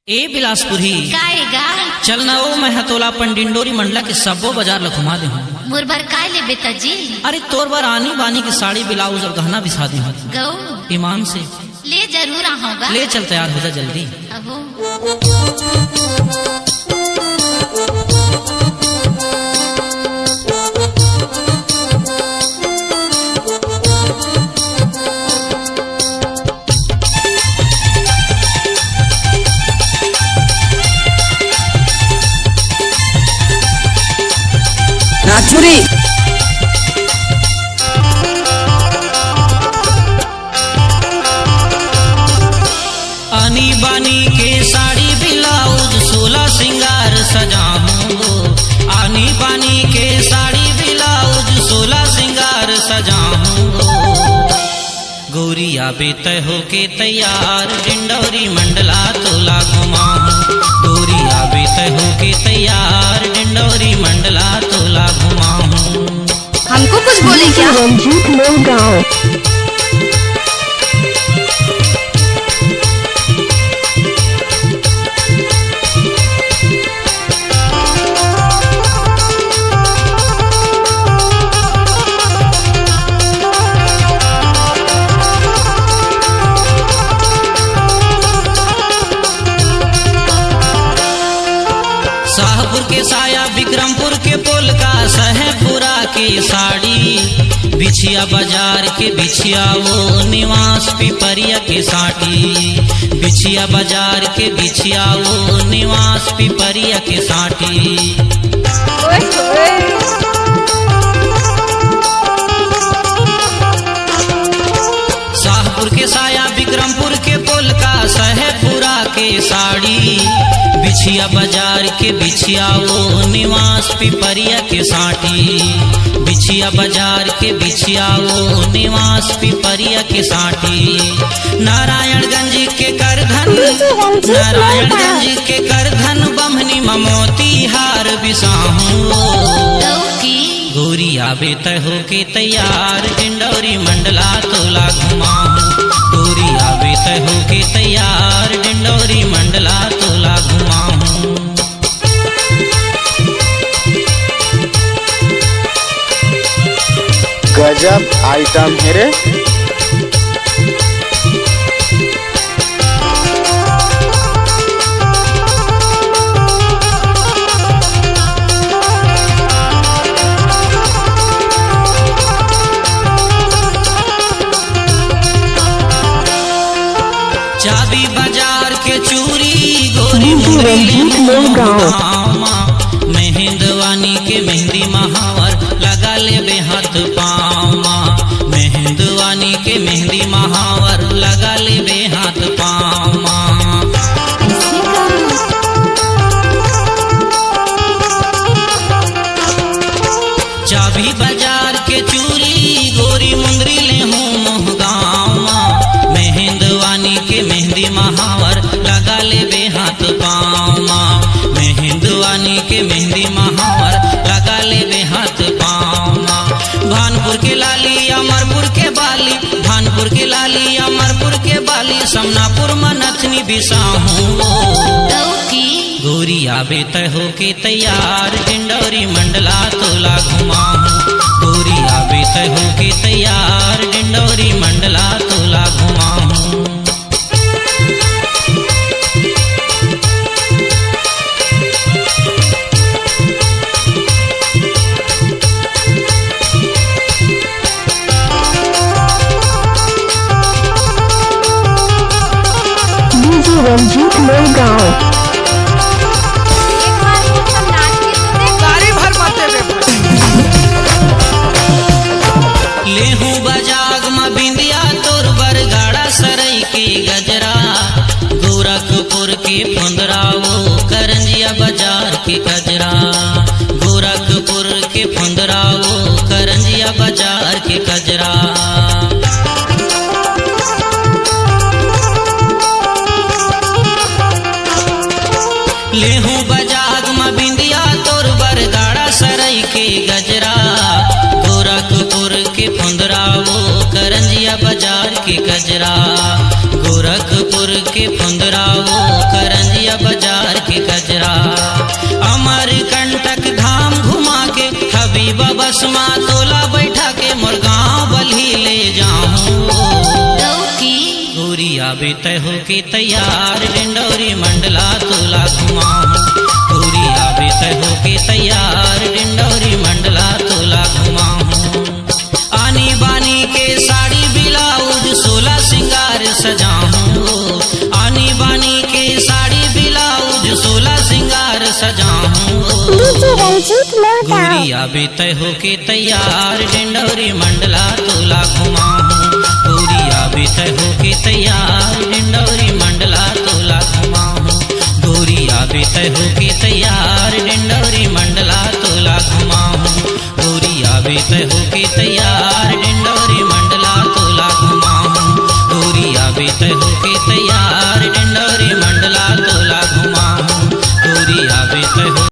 ए बिलासपुरी काएगा चल न ओ मैं हतोला पंडिंडोरी मंडला के सबो बाजार ल घुमा दे हूँ। मुरबर काय ले बेटा जी अरे तोर बार आनी बानी की साड़ी ब्लाउज और गहना बिछा दी हूँ गौ ईमान से। ले जरूर आऊंगा ले चल तैयार हो जा जल्दी। अबो नाचुरी आनी बानी के साड़ी ब्लाउज 16 सिंगार सजाऊं। आनी बानी के साड़ी ब्लाउज 16 सिंगार सजाऊं। गोरिया बेतय हो के तैयार डिंडोरी मंडला तोला घुमाऊं। गोरिया बेतय हो के तैयार डिंडोरी मंडला तोला घुमाऊं। हमको कुछ बोले क्या? रंजीत लोग गाँव शाहपुर के साया विक्रमपुर के पोलका सहपुरा के साड़ी बिछिया बाजार के बिछिया वो निवास पिपरिया के साटी। बिछिया बाजार के बिछिया वो निवास पिपरिया के साटी। शाहपुर के साया विक्रमपुर के पोलका सहपुरा के साड़ी बिछिया बाजार के बिछिया वो निवास पिपरिया के साटी। बिछिया बाजार के बिछिया वो निवास पिपरिया के साटी। नारायणगंज के करधन नारायणगंज के करधन बमनी ममोती हार बिसाहूं। गौ की गोरिया बेतय हो के तैयार डिंडोरी मंडला तोला घुमाऊं। गोरिया बेतय हो के तैयार डिंडोरी मंडला तोला घुमाऊं। गजब आइटम है रे। चाबी बाजार के चूरी गोरी मुंदरी रंजीत लोग गाँव मेहंदवानी के मेहंदी महावर लगा ले बेहद पामा। मेहंदवानी के मेहंदी महावर लगा ले बेहद पामा। चाबी बाजार के चूरी गोरी मुंदरी ले हूँ मोहगामा। मेहंदवानी के मेहंदी महावर लगा ले बेहाथ पामा। मेहंदवानी के मेहंदी महावर लगा ले बेहाथ पामा। भानपुर के लाली अमरपुर के बाली भानपुर के लाली अमरपुर के बाली समनापुर मनथनी बिसाहूं। गौ की गोरिया बेतय हो के तैयार डिंडोरी मंडला तोला घुमाऊं। गोरिया बेतय हो के तैयार डिंडोरी मंडला तोला घुमाऊं। डीजे रंजीत लोग गाँव लेहू बजाग म बिंदिया तोर बरगाड़ा सरई के गजरा। गोरखपुर के फुंदरा वो करंजिया बाजार के गजरा। गोरखपुर के फुंदरा वो करंजिया बाजार के गजरा। लेहू बजाग म बिंदिया तोर बरगाड़ा सरई के गजरा। गोरखपुर के फुंदरा वो करंजिया बाजार के गजरा। गोरखपुर के फुंदरा वो करंजिया आबे तय हो के तैयार डिंडौरी मंडला तोला घुमाऊं गोरी आबे तय हो के तैयार डिंडौरी मंडला तोला घुमाऊं आनी बानी के साड़ी ब्लाउज 16 सिंगार सजाऊं आनी बानी के साड़ी ब्लाउज 16 सिंगार सजाऊं गोरी आबे तय हो के तैयार डिंडौरी मंडला तोला घुमाऊं गोरी आबे तय हो के तैयार डिंडौरी मंडला तोला घुमाऊं गोरी आबे तय हो के तैयार डिंडौरी मंडला तोला घुमाऊं गोरी आबे तय हो के तैयार डिंडौरी मंडला तोला घुमाऊं गोरी आबे तय हो के तैयार डिंडौरी मंडला तोला घुमाऊं गोरी आबे